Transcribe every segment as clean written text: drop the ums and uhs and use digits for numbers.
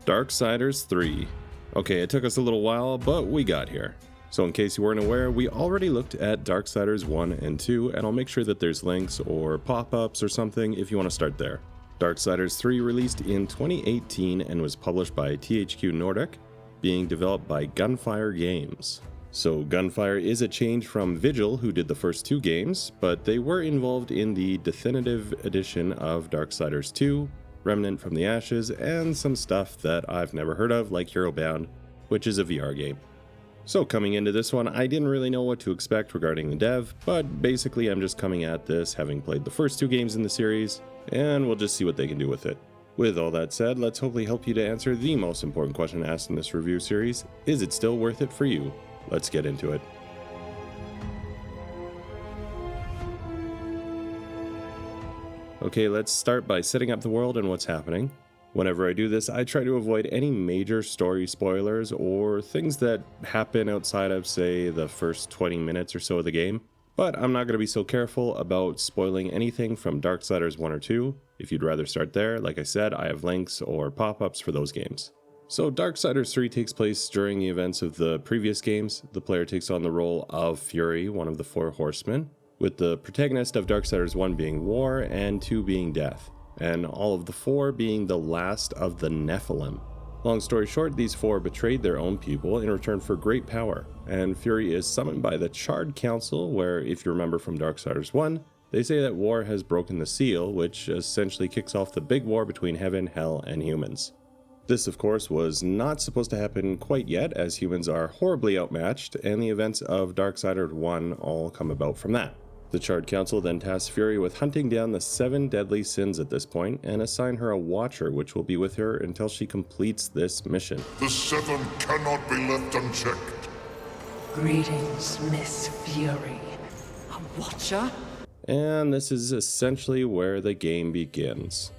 Darksiders 3. Okay, it took us a little while, but we got here. So in case you weren't aware, we already looked at Darksiders 1 and 2, and I'll make sure that there's links or pop-ups or something if you want to start there. Darksiders 3 released in 2018 and was published by THQ Nordic, being developed by Gunfire Games. So Gunfire is a change from Vigil, who did the first two games, but they were involved in the definitive edition of Darksiders 2, Remnant from the Ashes, and some stuff that I've never heard of, like Hero Bound, which is a VR game. So coming into this one, I didn't really know what to expect regarding the dev, but basically I'm just coming at this having played the first two games in the series, and we'll just see what they can do with it. With all that said, let's hopefully help you to answer the most important question asked in this review series: is it still worth it for you? Let's get into it. Okay, let's start by setting up the world and what's happening. Whenever I do this, I try to avoid any major story spoilers or things that happen outside of, say, the first 20 minutes or so of the game. But I'm not going to be so careful about spoiling anything from Darksiders 1 or 2. If you'd rather start there, like I said, I have links or pop-ups for those games. So Darksiders 3 takes place during the events of the previous games. The player takes on the role of Fury, one of the four horsemen, with the protagonist of Darksiders 1 being War and 2 being Death, and all of the four being the last of the Nephilim. Long story short, these four betrayed their own people in return for great power, and Fury is summoned by the Charred Council, where, if you remember from Darksiders 1, they say that War has broken the seal, which essentially kicks off the big war between heaven, hell, and humans. This, of course, was not supposed to happen quite yet, as humans are horribly outmatched, and the events of Darksiders 1 all come about from that. The Charred Council then tasks Fury with hunting down the 7 deadly sins at this point, and assign her a watcher which will be with her until she completes this mission. The 7 cannot be left unchecked. Greetings, Miss Fury. A watcher? And this is essentially where the game begins.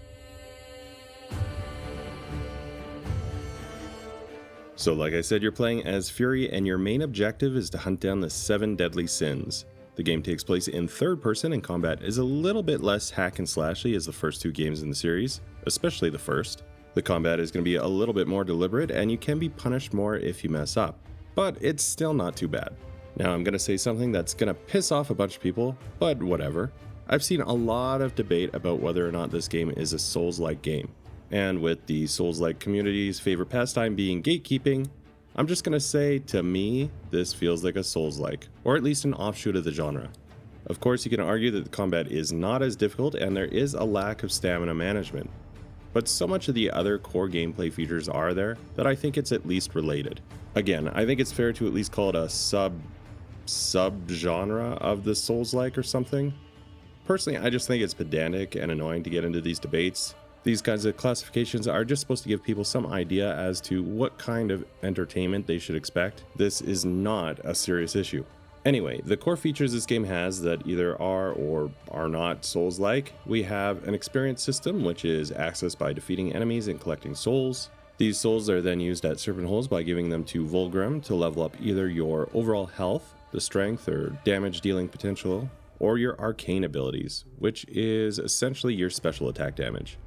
So like I said, you're playing as Fury, and your main objective is to hunt down the 7 deadly sins. The game takes place in third person, and combat is a little bit less hack and slashy as the first two games in the series, especially the first. The combat is going to be a little bit more deliberate, and you can be punished more if you mess up, but it's still not too bad. Now I'm going to say something that's going to piss off a bunch of people, but whatever. I've seen a lot of debate about whether or not this game is a Souls-like game, and with the Souls-like community's favorite pastime being gatekeeping, I'm just going to say, to me, this feels like a Souls-like, or at least an offshoot of the genre. Of course, you can argue that the combat is not as difficult and there is a lack of stamina management, but so much of the other core gameplay features are there that I think it's at least related. Again, I think it's fair to at least call it a sub-genre of the Souls-like or something. Personally, I just think it's pedantic and annoying to get into these debates. These kinds of classifications are just supposed to give people some idea as to what kind of entertainment they should expect. This is not a serious issue. Anyway, the core features this game has that either are or are not Souls-like. We have an experience system, which is accessed by defeating enemies and collecting souls. These souls are then used at Serpent Holes by giving them to Vulgrim to level up either your overall health, the strength or damage dealing potential, or your arcane abilities, which is essentially your special attack damage.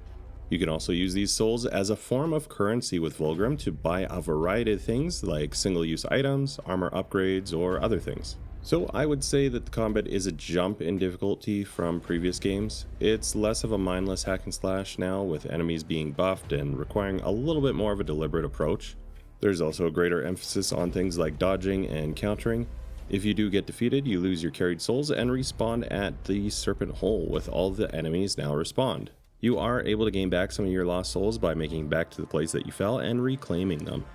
You can also use these souls as a form of currency with Vulgrim to buy a variety of things like single-use items, armor upgrades, or other things. So I would say that the combat is a jump in difficulty from previous games. It's less of a mindless hack and slash now, with enemies being buffed and requiring a little bit more of a deliberate approach. There's also a greater emphasis on things like dodging and countering. If you do get defeated, you lose your carried souls and respawn at the Serpent Hole, with all the enemies now respawned. You are able to gain back some of your lost souls by making back to the place that you fell and reclaiming them.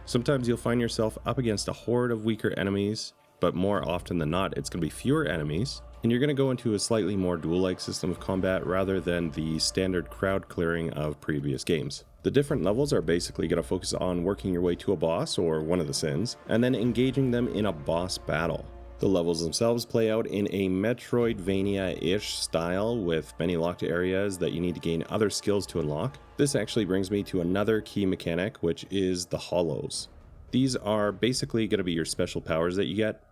Sometimes you'll find yourself up against a horde of weaker enemies, but more often than not, it's going to be fewer enemies, and you're going to go into a slightly more duel-like system of combat rather than the standard crowd clearing of previous games. The different levels are basically going to focus on working your way to a boss or one of the sins, and then engaging them in a boss battle. The levels themselves play out in a Metroidvania-ish style with many locked areas that you need to gain other skills to unlock. This actually brings me to another key mechanic, which is the hollows. These are basically going to be your special powers that you get.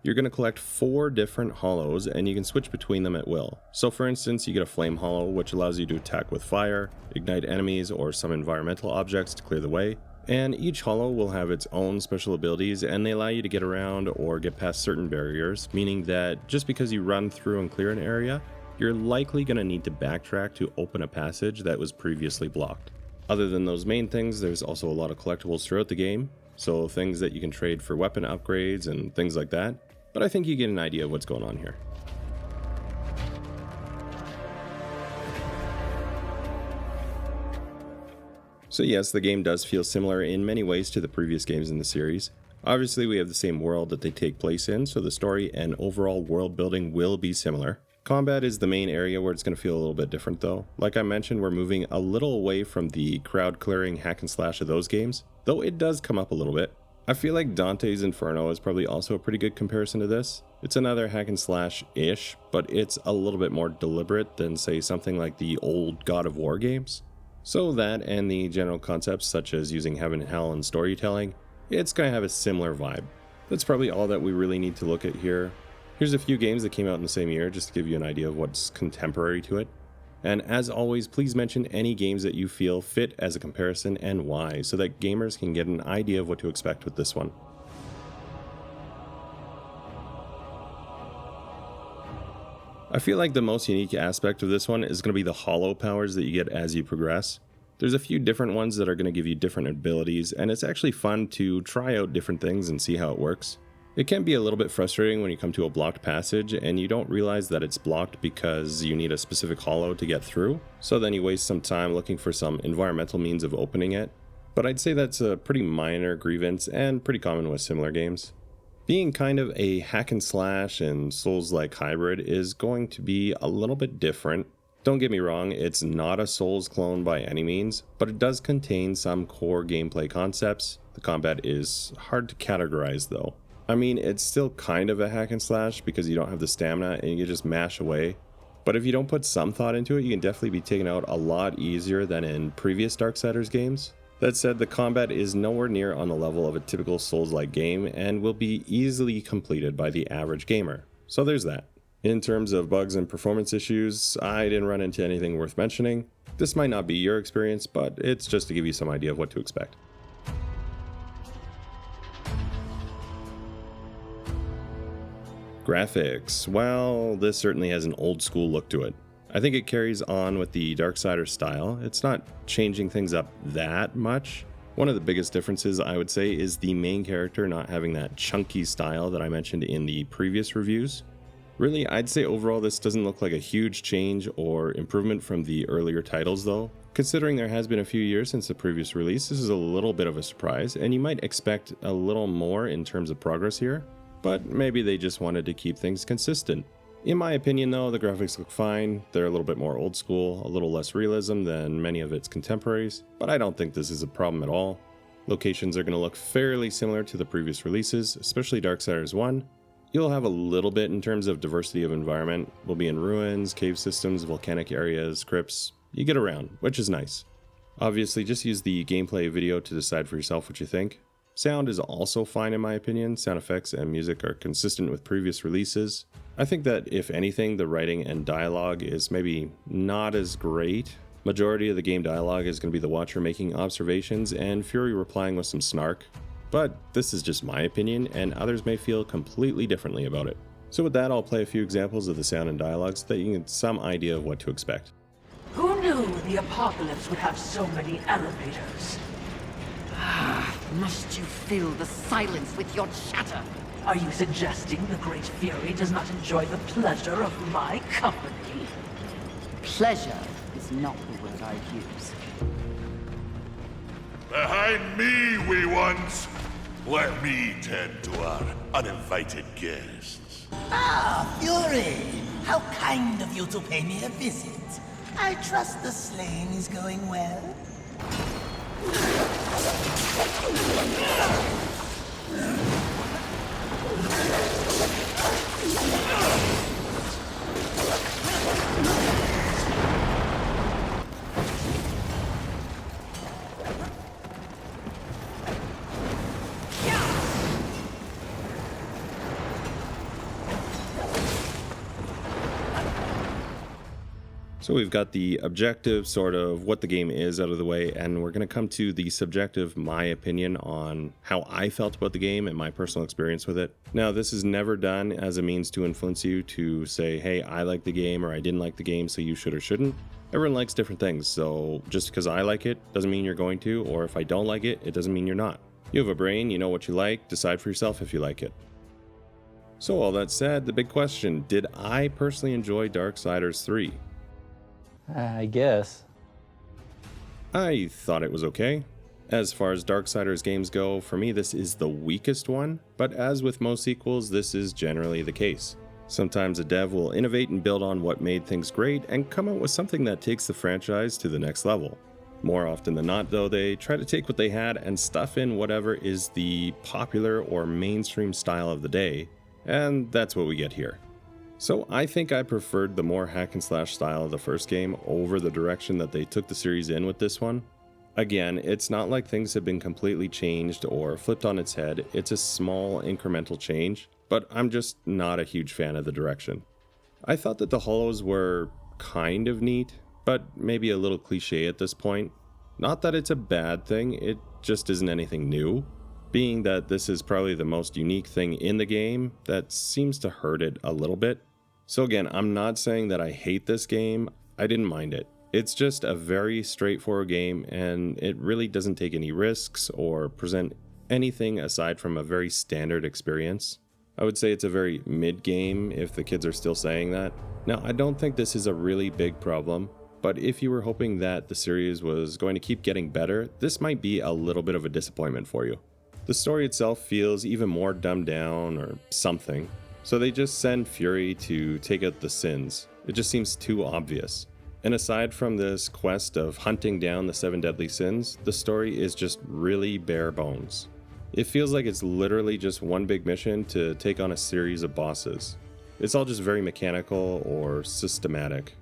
You're going to collect 4 different hollows, and you can switch between them at will. So for instance, you get a flame hollow, which allows you to attack with fire, ignite enemies, or some environmental objects to clear the way. And each hollow will have its own special abilities, and they allow you to get around or get past certain barriers, meaning that just because you run through and clear an area, you're likely going to need to backtrack to open a passage that was previously blocked. Other than those main things, there's also a lot of collectibles throughout the game, so things that you can trade for weapon upgrades and things like that. But I think you get an idea of what's going on here. So yes, the game does feel similar in many ways to the previous games in the series. Obviously we have the same world that they take place in, so the story and overall world building will be similar. Combat is the main area where it's going to feel a little bit different though. Like I mentioned, we're moving a little away from the crowd clearing hack and slash of those games, though it does come up a little bit. I feel like Dante's Inferno is probably also a pretty good comparison to this. It's another hack and slash-ish, but it's a little bit more deliberate than say something like the old God of War games. So that and the general concepts such as using heaven and hell and storytelling, it's going to have a similar vibe. That's probably all that we really need to look at here. Here's a few games that came out in the same year just to give you an idea of what's contemporary to it. And as always, please mention any games that you feel fit as a comparison and why, so that gamers can get an idea of what to expect with this one. I feel like the most unique aspect of this one is going to be the hollow powers that you get as you progress. There's a few different ones that are going to give you different abilities, and it's actually fun to try out different things and see how it works. It can be a little bit frustrating when you come to a blocked passage and you don't realize that it's blocked because you need a specific hollow to get through, so then you waste some time looking for some environmental means of opening it. But I'd say that's a pretty minor grievance and pretty common with similar games. Being kind of a hack and slash and Souls-like hybrid is going to be a little bit different. Don't get me wrong, it's not a Souls clone by any means, but it does contain some core gameplay concepts. The combat is hard to categorize though. I mean, it's still kind of a hack and slash because you don't have the stamina and you just mash away. But if you don't put some thought into it, you can definitely be taken out a lot easier than in previous Darksiders games. That said, the combat is nowhere near on the level of a typical Souls-like game and will be easily completed by the average gamer. So there's that. In terms of bugs and performance issues, I didn't run into anything worth mentioning. This might not be your experience, but it's just to give you some idea of what to expect. Graphics. Well, this certainly has an old school look to it. I think it carries on with the Darksiders style. It's not changing things up that much. One of the biggest differences, I would say, is the main character not having that chunky style that I mentioned in the previous reviews. Really, I'd say overall this doesn't look like a huge change or improvement from the earlier titles though. Considering there has been a few years since the previous release, this is a little bit of a surprise, and you might expect a little more in terms of progress here. But maybe they just wanted to keep things consistent. In my opinion though, the graphics look fine. They're a little bit more old school, a little less realism than many of its contemporaries, but I don't think this is a problem at all. Locations are going to look fairly similar to the previous releases, especially Darksiders 1. You'll have a little bit in terms of diversity of environment. We'll be in ruins, cave systems, volcanic areas, crypts. You get around, which is nice. Obviously, just use the gameplay video to decide for yourself what you think. Sound is also fine in my opinion. Sound effects and music are consistent with previous releases. I think that if anything, the writing and dialogue is maybe not as great. Majority of the game dialogue is going to be the watcher making observations and Fury replying with some snark. But this is just my opinion, and others may feel completely differently about it. So with that, I'll play a few examples of the sound and dialogue so that you can get some idea of what to expect. Who knew the apocalypse would have so many elevators? Must you fill the silence with your chatter? Are you suggesting the Great Fury does not enjoy the pleasure of my company? Pleasure is not the word I use. Behind me, wee ones! Let me tend to our uninvited guests. Ah, Fury! How kind of you to pay me a visit. I trust the slaying is going well. So we've got the objective, sort of what the game is, out of the way, and we're going to come to the subjective, my opinion on how I felt about the game and my personal experience with it. Now, this is never done as a means to influence you to say, hey, I like the game or I didn't like the game, so you should or shouldn't. Everyone likes different things, so just because I like it doesn't mean you're going to, or if I don't like it, it doesn't mean you're not. You have a brain, you know what you like, decide for yourself if you like it. So all that said, the big question, did I personally enjoy Darksiders 3? I guess. I thought it was okay. As far as Darksiders games go, for me this is the weakest one, but as with most sequels, this is generally the case. Sometimes a dev will innovate and build on what made things great and come out with something that takes the franchise to the next level. More often than not, though, they try to take what they had and stuff in whatever is the popular or mainstream style of the day, and that's what we get here. So I think I preferred the more hack and slash style of the first game over the direction that they took the series in with this one. Again, it's not like things have been completely changed or flipped on its head, it's a small incremental change, but I'm just not a huge fan of the direction. I thought that the hollows were kind of neat, but maybe a little cliche at this point. Not that it's a bad thing, it just isn't anything new. Being that this is probably the most unique thing in the game, that seems to hurt it a little bit. So again, I'm not saying that I hate this game, I didn't mind it. It's just a very straightforward game and it really doesn't take any risks or present anything aside from a very standard experience. I would say it's a very mid game if the kids are still saying that. Now, I don't think this is a really big problem, but if you were hoping that the series was going to keep getting better, this might be a little bit of a disappointment for you. The story itself feels even more dumbed down or something, so they just send Fury to take out the sins. It just seems too obvious. And aside from this quest of hunting down the 7 deadly sins, the story is just really bare bones. It feels like it's literally just one big mission to take on a series of bosses. It's all just very mechanical or systematic.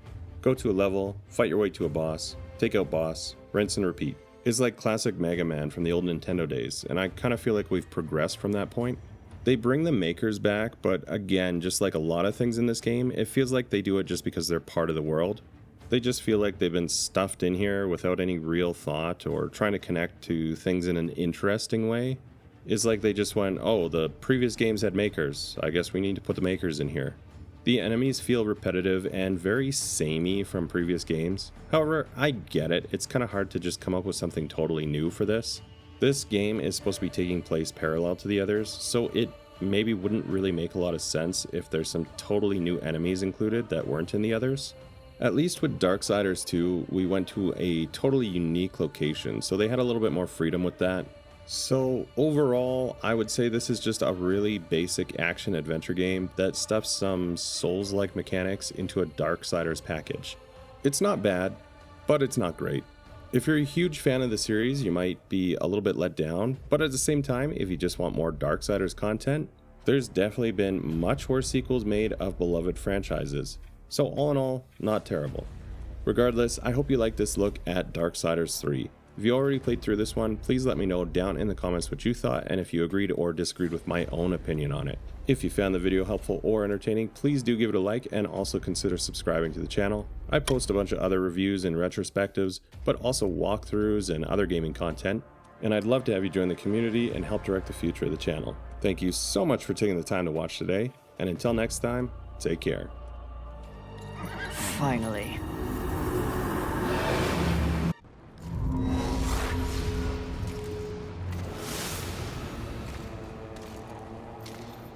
Go to a level, fight your way to a boss, take out boss, rinse and repeat. It's like classic Mega Man from the old Nintendo days, and I kind of feel like we've progressed from that point. They bring the makers back, but again, just like a lot of things in this game, it feels like they do it just because they're part of the world. They just feel like they've been stuffed in here without any real thought or trying to connect to things in an interesting way. It's like they just went, oh, the previous games had makers, I guess we need to put the makers in here. The enemies feel repetitive and very samey from previous games. However, I get it, it's kind of hard to just come up with something totally new for this. This game is supposed to be taking place parallel to the others, so it maybe wouldn't really make a lot of sense if there's some totally new enemies included that weren't in the others. At least with Darksiders 2, we went to a totally unique location, so they had a little bit more freedom with that. So overall, I would say this is just a really basic action-adventure game that stuffs some Souls-like mechanics into a Darksiders package. It's not bad, but it's not great. If you're a huge fan of the series, you might be a little bit let down, but at the same time, if you just want more Darksiders content, there's definitely been much worse sequels made of beloved franchises. So all in all, not terrible. Regardless, I hope you like this look at Darksiders 3. If you already played through this one, please let me know down in the comments what you thought and if you agreed or disagreed with my own opinion on it. If you found the video helpful or entertaining, please do give it a like and also consider subscribing to the channel. I post a bunch of other reviews and retrospectives, but also walkthroughs and other gaming content, and I'd love to have you join the community and help direct the future of the channel. Thank you so much for taking the time to watch today, and until next time, take care. Finally.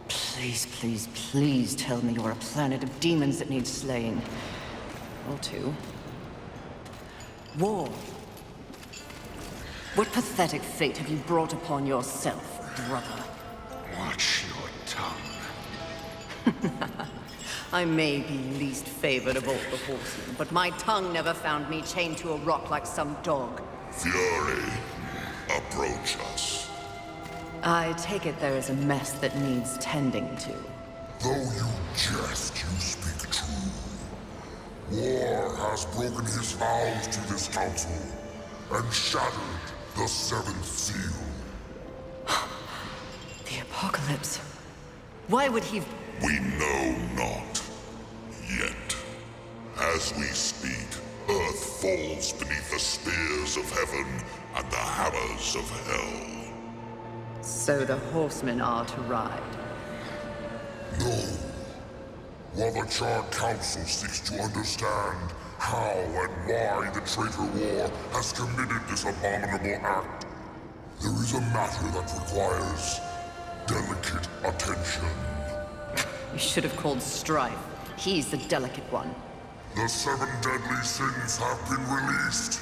Please, please, please tell me you're a planet of demons that needs slaying. Or two. War. What pathetic fate have you brought upon yourself, brother? Watch your tongue. I may be least favored of all the horsemen, but my tongue never found me chained to a rock like some dog. Fury, approach us. I take it there is a mess that needs tending to. Though you jest, you speak true. War has broken his vows to this council and shattered the seventh seal. The apocalypse. Why would he... We know not. Yet. As As we speak, Earth falls beneath the spears of heaven and the hammers of hell. So the horsemen are to ride. No. While the Charred Council seeks to understand how and why the traitor war has committed this abominable act, there is a matter that requires delicate attention. You should have called Strife. He's the delicate one. The 7 deadly sins have been released.